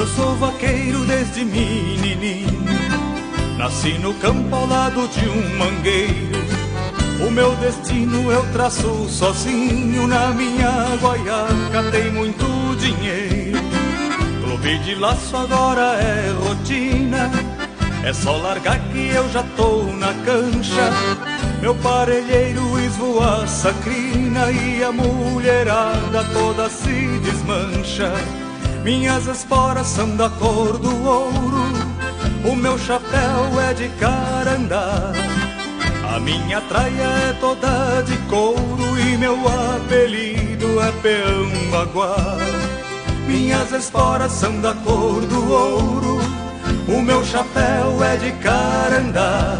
Eu sou vaqueiro desde menininho, nasci no campo ao lado de um mangueiro. O meu destino eu traço sozinho, na minha guaiaca tem muito dinheiro. Clube de laço agora é rotina, é só largar que eu já tô na cancha. Meu parelheiro esvoaça a crina e a mulherada toda se desmancha. Minhas esporas são da cor do ouro, o meu chapéu é de carandá. A minha traia é toda de couro e meu apelido é Peão Baguá. Minhas esporas são da cor do ouro, o meu chapéu é de carandá.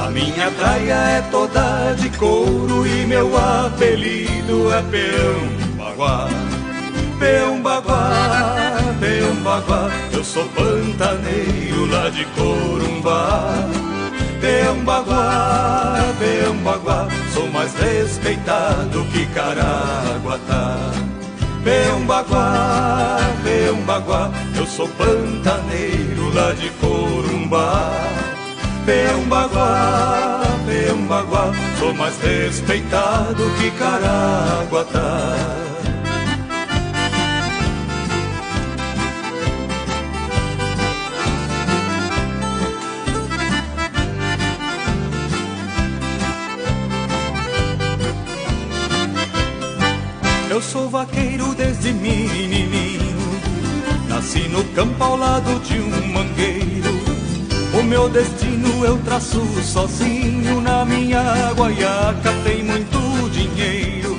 A minha traia é toda de couro e meu apelido é Peão Baguá. Peão Baguá, Peão Baguá, eu sou pantaneiro lá de Corumbá. Peão Baguá, Peão Baguá, sou mais respeitado que Caraguatá. Peão Baguá, Peão Baguá, eu sou pantaneiro lá de Corumbá. Peão Baguá, Peão Baguá, sou mais respeitado que Caraguatá. Eu sou vaqueiro desde menininho, nasci no campo ao lado de um mangueiro. O meu destino eu traço sozinho, na minha guaiaca tem muito dinheiro.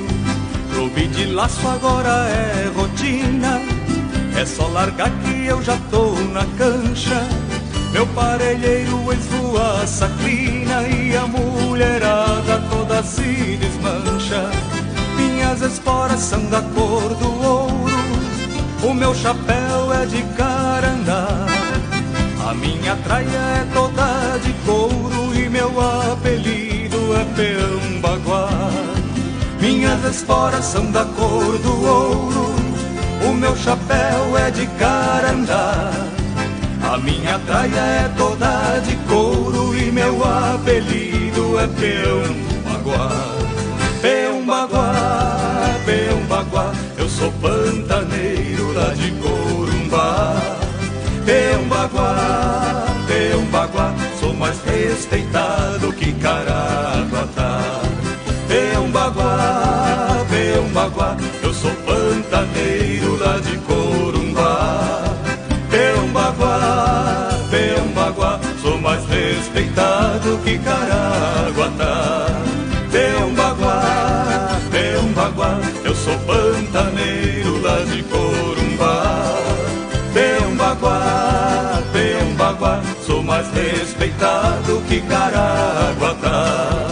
Clube de laço agora é rotina, é só largar que eu já tô na cancha. Meu parelheiro esvoaça a crina e a mulherada toda se desmancha. Minhas esporas são da cor do ouro, o meu chapéu é de carandá. A minha traia é toda de couro e meu apelido é Peão Baguá. Minhas esporas são da cor do ouro, o meu chapéu é de carandá. A minha traia é toda de couro e meu apelido é Peão Baguá. Peão Baguá, Peão Baguá, eu sou pantaneiro lá de Corumbá. Peão Baguá, Peão Baguá, sou mais respeitado que Caraguatá. Peão Baguá, Peão Baguá, eu sou pantaneiro lá de Corumbá. Peão Baguá, Peão Baguá, sou mais respeitado que Caraguatá. Peão Baguá, Peão Baguá, eu sou pantaneiro lá de Corumbá. Peão Baguá, Peão Baguá, sou mais respeitado que Caraguatá.